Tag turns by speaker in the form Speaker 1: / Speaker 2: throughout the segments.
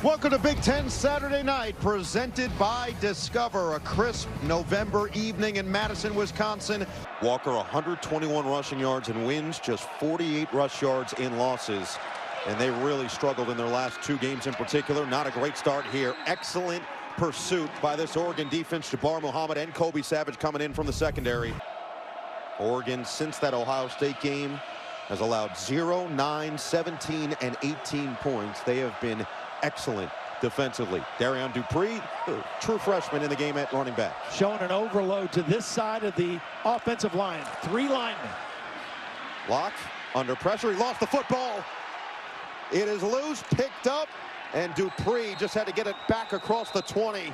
Speaker 1: Welcome to Big Ten Saturday Night, presented by Discover. A crisp November evening in Madison, Wisconsin. Walker 121 rushing yards in wins, just 48 rush yards in losses. And they really struggled in their last two games in particular. Not a great start here. Excellent pursuit by this Oregon defense. Jabbar Muhammad and Kobe Savage coming in from the secondary. Oregon, since that Ohio State game, has allowed 0, 9, 17, and 18 points. They have been excellent defensively. Darian Dupree, true freshman in the game at running back.
Speaker 2: Showing an overload to this side of the offensive line. 3 linemen.
Speaker 1: Locke under pressure. He lost the football. It is loose, picked up, and Dupree just had to get it back across the 20.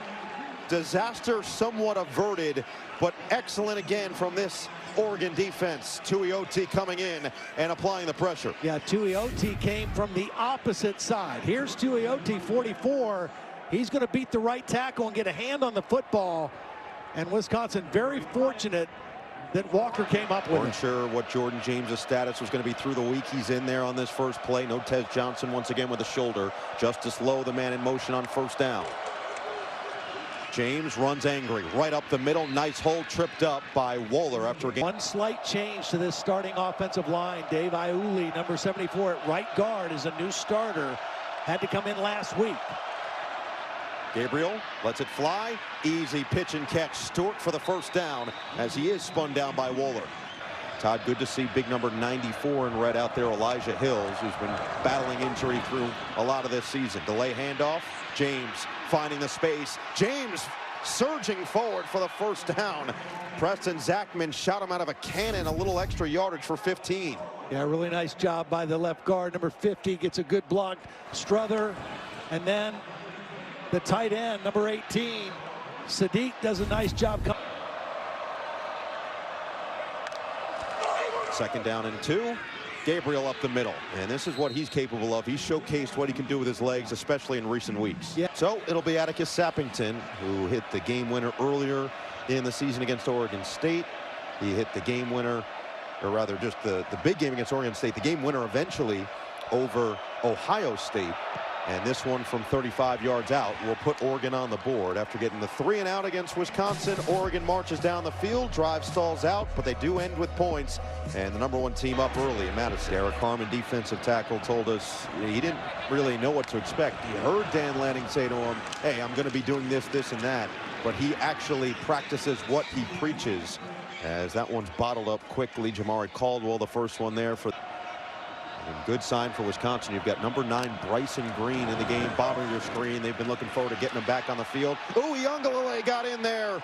Speaker 1: Disaster somewhat averted, but excellent again from this Oregon defense. Tuioti coming in and applying the pressure.
Speaker 2: Yeah, Tuioti came from the opposite side. Here's Tuioti, 44. He's going to beat the right tackle and get a hand on the football. And Wisconsin very fortunate that Walker came up with
Speaker 1: Weren't sure what Jordan James' status was going to be through the week. He's in there on this first play. No Tez Johnson once again with a shoulder. Justice Lowe, the man in motion on first down. James runs angry right up the middle. Nice hold, tripped up by Wohler after a game.
Speaker 2: One slight change to this starting offensive line. Dave Iuli, number 74 at right guard, is a new starter. Had to come in last week.
Speaker 1: Gabriel lets it fly. Easy pitch and catch. Stewart for the first down as he is spun down by Wohler. Todd, good to see big number 94 in red out there, Elijah Hills, who's been battling injury through a lot of this season. Delay handoff. James finding the space. James surging forward for the first down. Preston Zachman shot him out of a cannon, a little extra yardage for 15.
Speaker 2: Yeah, really nice job by the left guard. Number 50 gets a good block. Strother, and then the tight end, number 18, Sadiq, does a nice job.
Speaker 1: Second down and 2. Gabriel up the middle, and this is what he's capable of. He's showcased what he can do with his legs, especially in recent weeks.
Speaker 2: Yeah.
Speaker 1: So it'll be Atticus Sappington, who hit the game winner earlier in the season against Oregon State. He hit the game winner, or rather just the big game against Oregon State, the game winner eventually over Ohio State. And this one from 35 yards out will put Oregon on the board. After getting the 3 and out against Wisconsin, Oregon marches down the field, drive stalls out, but they do end with points. And the number 1 team up early in Madison. Derek Harmon, defensive tackle, told us he didn't really know what to expect. He heard Dan Lanning say to him, hey, I'm going to be doing this, this, and that. But he actually practices what he preaches. As that one's bottled up quickly. Jamari Caldwell, the first one there for... And good sign for Wisconsin. You've got number 9 Bryson Green in the game, bottom of your screen. They've been looking forward to getting him back on the field. Uiagalelei got in there.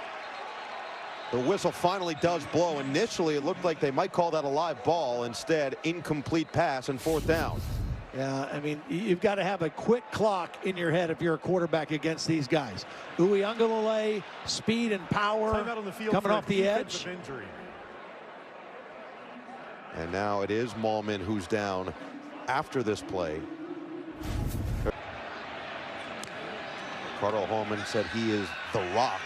Speaker 1: The whistle finally does blow. Initially, it looked like they might call that a live ball. Instead, incomplete pass and 4th down.
Speaker 2: Yeah, I mean, you've got to have a quick clock in your head if you're a quarterback against these guys. Uiagalelei, speed and power coming off the edge.
Speaker 1: And now it is Mahlman who's down after this play. Ricardo Holman said he is the rock.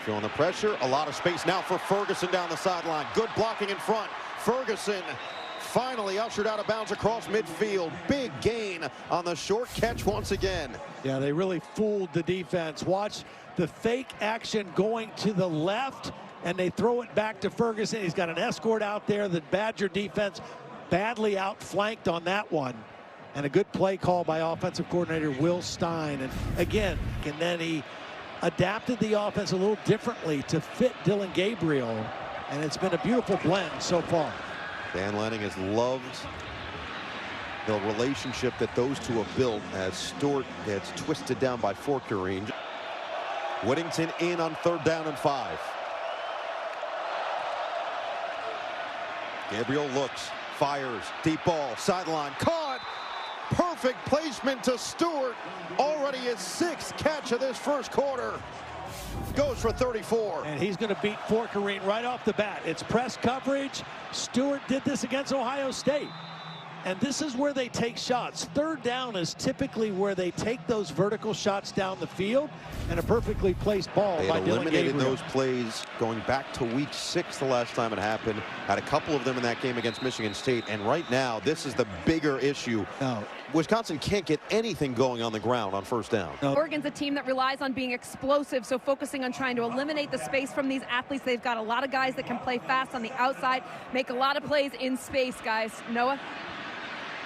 Speaker 1: Feeling the pressure. A lot of space now for Ferguson down the sideline. Good blocking in front. Ferguson finally ushered out of bounds across midfield. Big gain on the short catch once again.
Speaker 2: Yeah, they really fooled the defense. Watch the fake action going to the left, and they throw it back to Ferguson. He's got an escort out there. The Badger defense badly outflanked on that one. And a good play call by offensive coordinator Will Stein. And again, and then he adapted the offense a little differently to fit Dillon Gabriel. And it's been a beautiful blend so far.
Speaker 1: Dan Lanning has loved the relationship that those two have built as Stewart gets twisted down by Forkerine. Whittington in on 3rd down and 5. Gabriel looks, fires, deep ball, sideline, caught. Perfect placement to Stewart. Already his 6th catch of this first quarter. Goes for 34.
Speaker 2: And he's going to beat Forkerine right off the bat. It's press coverage. Stewart did this against Ohio State. And this is where they take shots. Third down is typically where they take those vertical shots down the field, and a perfectly placed ball
Speaker 1: They
Speaker 2: by
Speaker 1: had
Speaker 2: Dillon
Speaker 1: eliminated
Speaker 2: Gabriel.
Speaker 1: those plays going back to week 6 the last time it happened. Had a couple of them in that game against Michigan State. And right now, this is the bigger issue.
Speaker 2: No.
Speaker 1: Wisconsin can't get anything going on the ground on first down.
Speaker 2: No.
Speaker 3: Oregon's a team that relies on being explosive, so focusing on trying to eliminate the space from these athletes. They've got a lot of guys that can play fast on the outside, make a lot of plays in space, guys. Noah?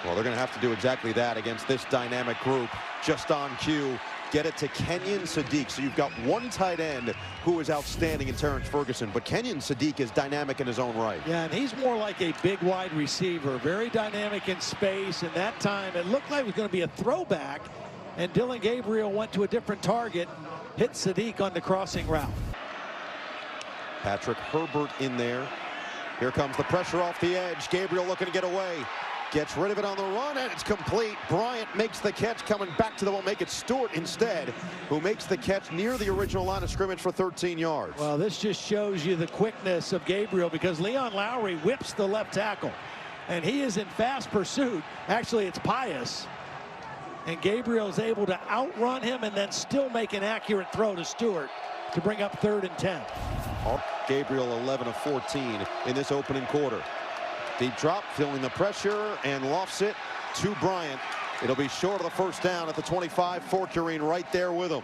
Speaker 1: Well, they're going to have to do exactly that against this dynamic group. Just on cue, get it to Kenyon Sadiq. So you've got one tight end who is outstanding in Terrence Ferguson, but Kenyon Sadiq is dynamic in his own right.
Speaker 2: Yeah, and he's more like a big wide receiver, very dynamic in space. And that time, it looked like it was going to be a throwback, and Dillon Gabriel went to a different target, hit Sadiq on the crossing route.
Speaker 1: Patrick Herbert in there. Here comes the pressure off the edge. Gabriel looking to get away. Gets rid of it on the run, and it's complete. Bryant makes the catch, coming back to the won't make it Stewart instead, who makes the catch near the original line of scrimmage for 13 yards.
Speaker 2: Well, this just shows you the quickness of Gabriel, because Leon Lowry whips the left tackle, and he is in fast pursuit. Actually, it's Pius, and Gabriel is able to outrun him and then still make an accurate throw to Stewart to bring up 3rd and 10.
Speaker 1: Gabriel 11 of 14 in this opening quarter. Deep drop, feeling the pressure, and lofts it to Bryant. It'll be short of the first down at the 25. Fortune right there with him.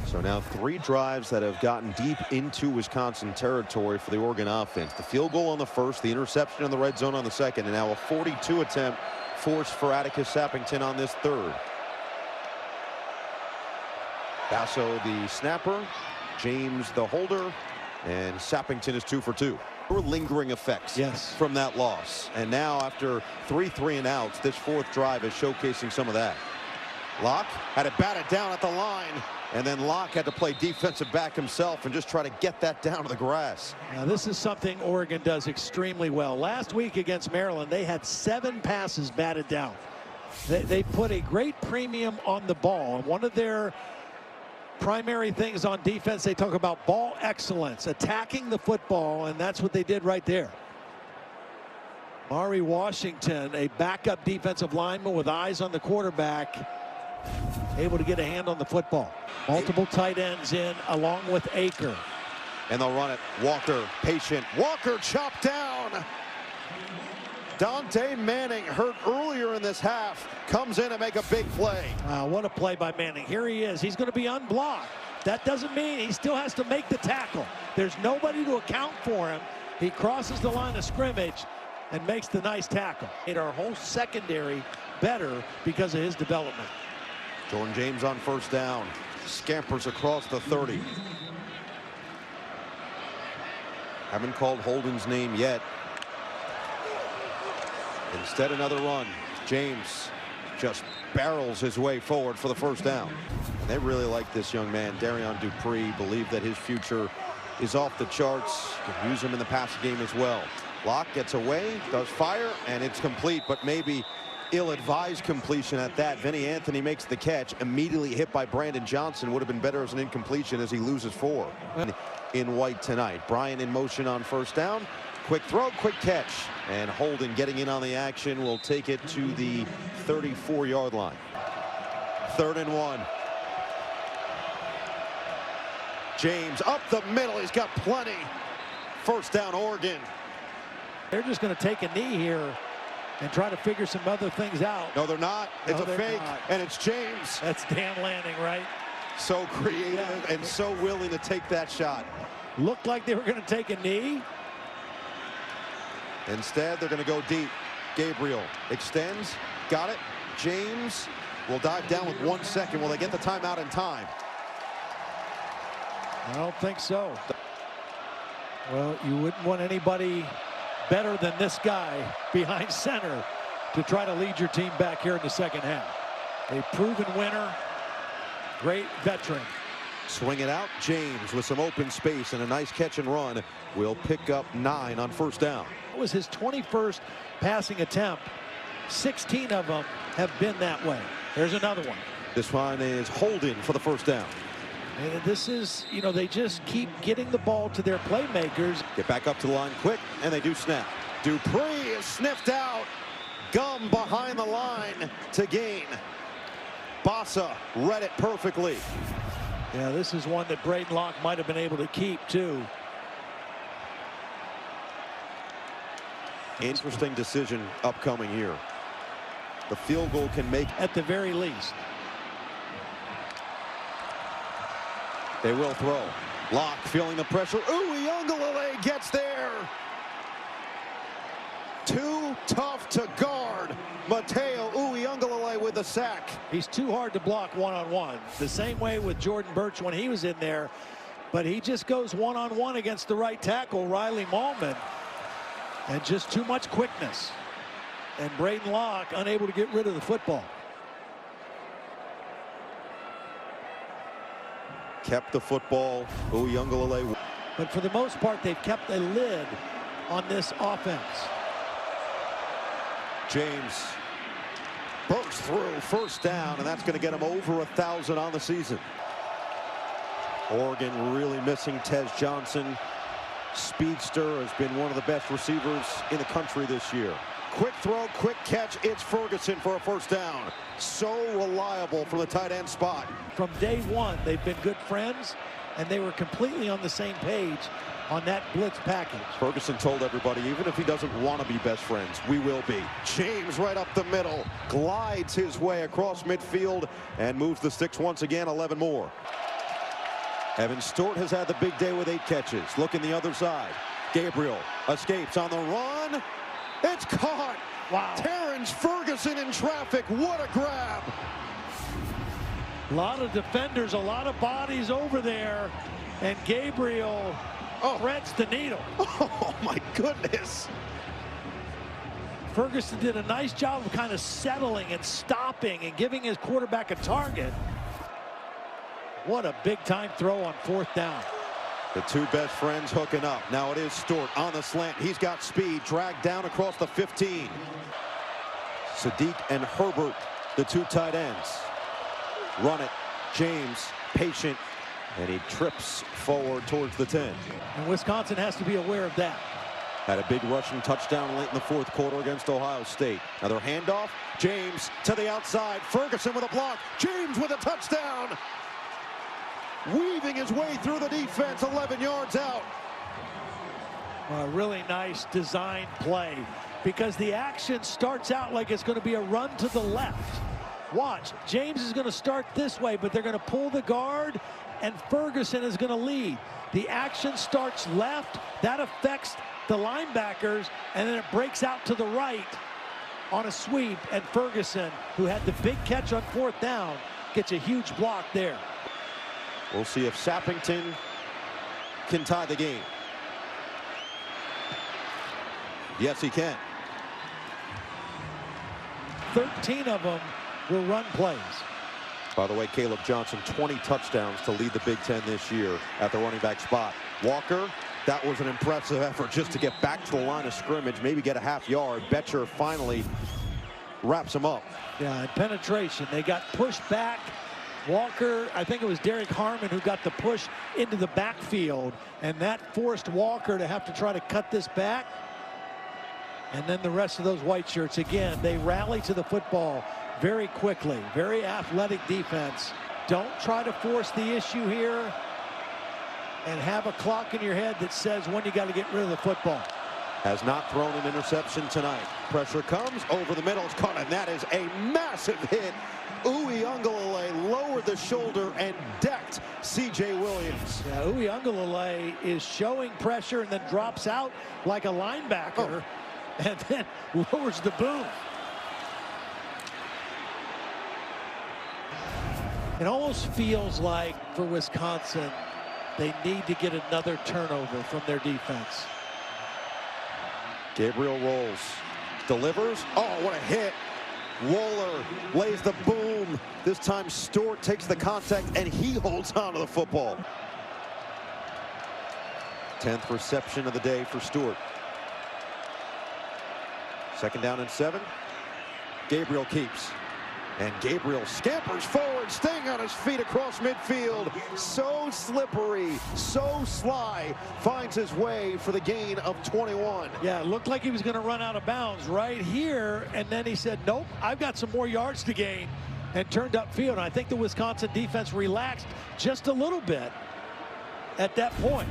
Speaker 1: So now 3 drives that have gotten deep into Wisconsin territory for the Oregon offense. The field goal on the first, the interception in the red zone on the second, and now a 42 attempt forced for Atticus Sappington on this third. Basso the snapper, James the holder, and Sappington is 2 for 2. Lingering effects from that loss. And now after 3 3-and-outs, this 4th drive is showcasing some of that. Locke had it batted down at the line, and then Locke had to play defensive back himself and just try to get that down to the grass.
Speaker 2: Now, this is something Oregon does extremely well. Last week against Maryland, they had 7 passes batted down. They put a great premium on the ball. One of their primary things on defense, they talk about ball excellence, attacking the football, and that's what they did right there. Mari Washington, a backup defensive lineman with eyes on the quarterback, able to get a hand on the football. Multiple tight ends in along with Aker.
Speaker 1: And they'll run it. Walker, patient. Walker chopped down. Dante Manning, hurt earlier in this half, comes in and make a big play.
Speaker 2: What a play by Manning. Here he is. He's going to be unblocked. That doesn't mean he still has to make the tackle. There's nobody to account for him. He crosses the line of scrimmage and makes the nice tackle. Made our whole secondary better because of his development.
Speaker 1: Jordan James on first down. Scampers across the 30. Haven't called Holden's name yet. Instead, another run. James just barrels his way forward for the first down. And they really like this young man, Darian Dupree. Believe that his future is off the charts. Can use him in the passing game as well. Locke gets away, does fire, and it's complete, but maybe ill-advised completion at that. Vinny Anthony makes the catch, immediately hit by Brandon Johnson. Would have been better as an incompletion as he loses 4 in white tonight. Bryant in motion on first down. Quick throw, quick catch, and Holden getting in on the action will take it to the 34-yard line. 3rd and 1. James up the middle. He's got plenty. First down, Oregon.
Speaker 2: They're just going to take a knee here and try to figure some other things out.
Speaker 1: No, they're not. It's
Speaker 2: No,
Speaker 1: a fake,
Speaker 2: not.
Speaker 1: and it's James.
Speaker 2: That's Dan Lanning, right?
Speaker 1: So creative and so willing to take that shot.
Speaker 2: Looked like they were going to take a knee.
Speaker 1: Instead, they're going to go deep. Gabriel extends, got it. James will dive down with 1 second. Will they get the timeout in time?
Speaker 2: I don't think so. Well, you wouldn't want anybody better than this guy behind center to try to lead your team back here in the second half. A proven winner, great veteran.
Speaker 1: Swing it out. James with some open space and a nice catch and run will pick up 9 on first down.
Speaker 2: It was his 21st passing attempt. 16 of them have been that way. There's another one.
Speaker 1: This one is Holden for the first down.
Speaker 2: And this is, you know, they just keep getting the ball to their playmakers.
Speaker 1: Get back up to the line quick, and they do snap. Dupree is sniffed out. Gum behind the line to gain. Bossa read it perfectly.
Speaker 2: Yeah, this is one that Braden Locke might have been able to keep, too.
Speaker 1: Interesting decision upcoming here. The field goal can make
Speaker 2: At the very least.
Speaker 1: They will throw. Locke feeling the pressure. Uiagalelei gets there. Too tough to guard. Matayo Uiagalelei with the sack.
Speaker 2: He's too hard to block one-on-one. The same way with Jordan Burch when he was in there. But he just goes one-on-one against the right tackle, Riley Mahlman. And just too much quickness. And Braden Locke unable to get rid of the football.
Speaker 1: Kept the football. Uiagalelei.
Speaker 2: But for the most part, they've kept a lid on this offense.
Speaker 1: James bursts through, first down, and that's going to get him over 1,000 on the season. Oregon really missing Tez Johnson. Speedster has been one of the best receivers in the country this year. Quick throw, quick catch. It's Ferguson for a first down. So reliable from the tight end spot.
Speaker 2: From day one, they've been good friends, and they were completely on the same page on that blitz package.
Speaker 1: Ferguson told everybody, even if he doesn't want to be best friends, we will be. James right up the middle, glides his way across midfield and moves the sticks once again, 11 more. Evan Stewart has had the big day with 8 catches. Looking the other side. Gabriel escapes on the run. It's caught.
Speaker 2: Wow.
Speaker 1: Terrence Ferguson in traffic. What a grab.
Speaker 2: A lot of defenders, a lot of bodies over there, and Gabriel threads the needle.
Speaker 1: Oh, my goodness.
Speaker 2: Ferguson did a nice job of kind of settling and stopping and giving his quarterback a target. What a big-time throw on 4th down.
Speaker 1: The two best friends hooking up. Now it is Stewart on the slant. He's got speed, dragged down across the 15. Sadiq and Herbert, the two tight ends. Run it. James, patient, and he trips forward towards the 10.
Speaker 2: And Wisconsin has to be aware of that.
Speaker 1: Had a big rushing touchdown late in the 4th quarter against Ohio State. Another handoff. James to the outside. Ferguson with a block. James with a touchdown. Weaving his way through the defense, 11 yards out.
Speaker 2: A really nice design play because the action starts out like it's going to be a run to the left. Watch, James is going to start this way, but they're going to pull the guard, and Ferguson is going to lead. The action starts left. That affects the linebackers, and then it breaks out to the right on a sweep, and Ferguson, who had the big catch on 4th down, gets a huge block there.
Speaker 1: We'll see if Sappington can tie the game. Yes, he can.
Speaker 2: 13 of them will run plays.
Speaker 1: By the way, Caleb Johnson, 20 touchdowns to lead the Big Ten this year at the running back spot. Walker, that was an impressive effort just to get back to the line of scrimmage, maybe get a half yard. Betcher finally wraps him up.
Speaker 2: Yeah, and penetration. They got pushed back. Walker, I think it was Derek Harmon who got the push into the backfield, and that forced Walker to have to try to cut this back. And then the rest of those white shirts, again, they rally to the football very quickly. Very athletic defense. Don't try to force the issue here and have a clock in your head that says when you got to get rid of the football.
Speaker 1: Has not thrown an interception tonight. Pressure comes over the middle. It's caught, and that is a massive hit. Uiagalelei lowered the shoulder and decked C.J. Williams.
Speaker 2: Yeah, Uiagalelei is showing pressure and then drops out like a linebacker and then lowers the boom. It almost feels like for Wisconsin, they need to get another turnover from their defense.
Speaker 1: Gabriel rolls, delivers. Oh, what a hit. Wohler lays the boom. This time Stewart takes the contact and he holds on to the football. 10th reception of the day for Stewart. 2nd down and 7. Gabriel keeps. And Gabriel scampers forward, staying on his feet across midfield. So slippery, so sly, finds his way for the gain of 21.
Speaker 2: Yeah, it looked like he was going to run out of bounds right here, and then he said, nope, I've got some more yards to gain, and turned upfield. And I think the Wisconsin defense relaxed just a little bit at that point.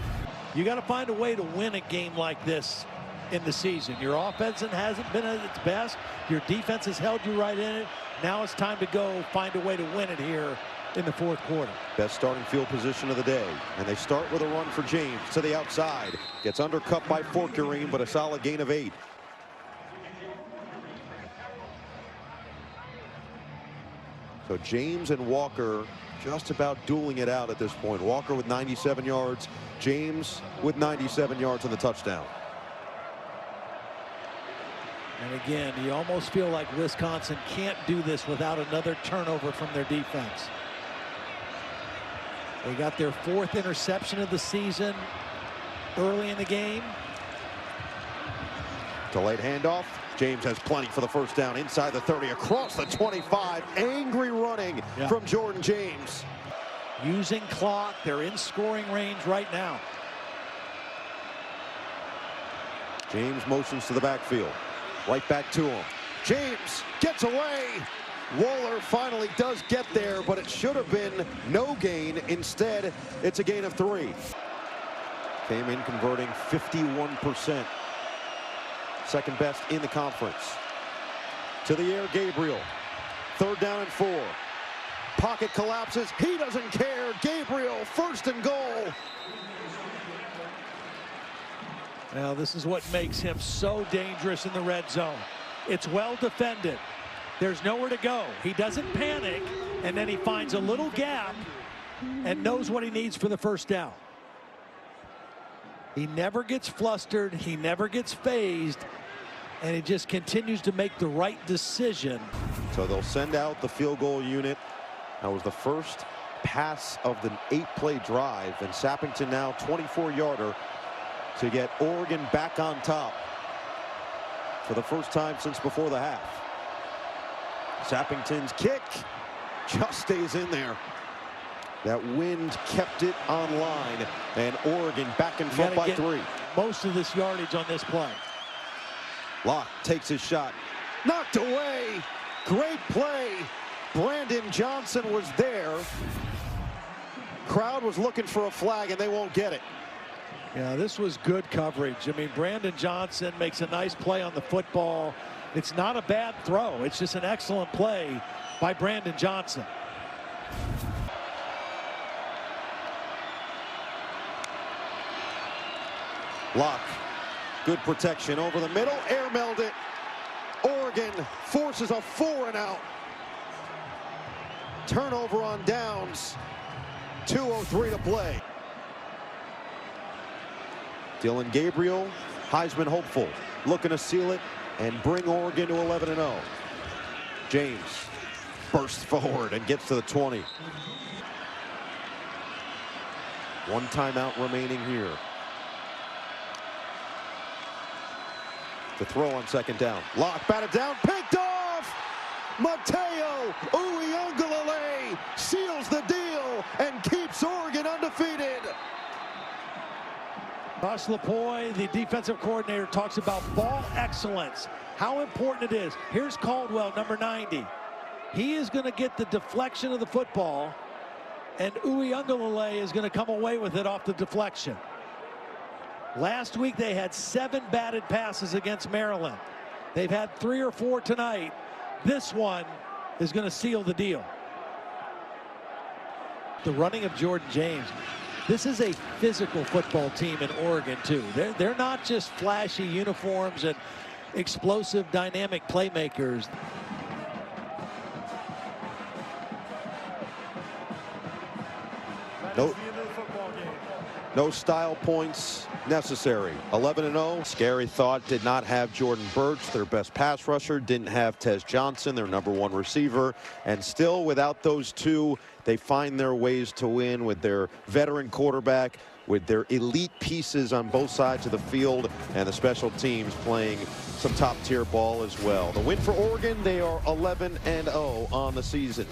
Speaker 2: You got to find a way to win a game like this in the season. Your offense hasn't been at its best. Your defense has held you right in it. Now it's time to go find a way to win it here in the fourth quarter.
Speaker 1: Best starting field position of the day. And they start with a run for James to the outside. Gets undercut by Fortgerine, but a solid gain of 8. So James and Walker just about dueling it out at this point. Walker with 97 yards. James with 97 yards on the touchdown.
Speaker 2: And again, you almost feel like Wisconsin can't do this without another turnover from their defense. They got their 4th interception of the season early in the game.
Speaker 1: Delayed handoff. James has plenty for the first down inside the 30, across the 25. Angry running from Jordan James.
Speaker 2: Using clock. They're in scoring range right now.
Speaker 1: James motions to the backfield. Right back to him. James gets away. Waller finally does get there, but it should have been no gain. Instead, it's a gain of 3. Came in converting 51%. Second best in the conference. To the air, Gabriel. 3rd down and 4. Pocket collapses. He doesn't care. Gabriel, 1st and goal.
Speaker 2: Now, this is what makes him so dangerous in the red zone. It's well defended. There's nowhere to go. He doesn't panic, and then he finds a little gap and knows what he needs for the first down. He never gets flustered. He never gets phased, and he just continues to make the right decision.
Speaker 1: So they'll send out the field goal unit. That was the first pass of the 8-play drive, and Sappington now 24-yarder to get Oregon back on top for the first time since before the half. Sappington's kick just stays in there. That wind kept it online, and Oregon back in front by 3.
Speaker 2: Most of this yardage on this play.
Speaker 1: Locke takes his shot. Knocked away. Great play. Brandon Johnson was there. Crowd was looking for a flag, and they won't get it.
Speaker 2: Yeah, this was good coverage. I mean, Brandon Johnson makes a nice play on the football. It's not a bad throw. It's just an excellent play by Brandon Johnson.
Speaker 1: Locke, good protection over the middle, air-mailed it. Oregon forces a 4-and-out. Turnover on downs. 2:03 to play. Dylan Gabriel, Heisman hopeful, looking to seal it and bring Oregon to 11-0. James bursts forward and gets to the 20. 1 timeout remaining here. To throw on 2nd down. Locke batted down, picked off! Mateo Uiagalelei seals the deal and keeps Oregon undefeated.
Speaker 2: Ross Lapointe, the defensive coordinator, talks about ball excellence, how important it is. Here's Caldwell, number 90. He is going to get the deflection of the football, and Uiagalelei is going to come away with it off the deflection. Last week they had 7 batted passes against Maryland. They've had 3 or 4 tonight. This one is going to seal the deal. The running of Jordan James. This is a physical football team in Oregon, too. They're not just flashy uniforms and explosive, dynamic playmakers.
Speaker 1: No style points necessary. 11-0. Scary thought did not have Jordan Burch, their best pass rusher. Didn't have Tez Johnson, their #1 receiver. And still, without those two, they find their ways to win with their veteran quarterback with their elite pieces on both sides of the field and the special teams playing some top-tier ball as well. The win for Oregon, they are 11-0 on the season.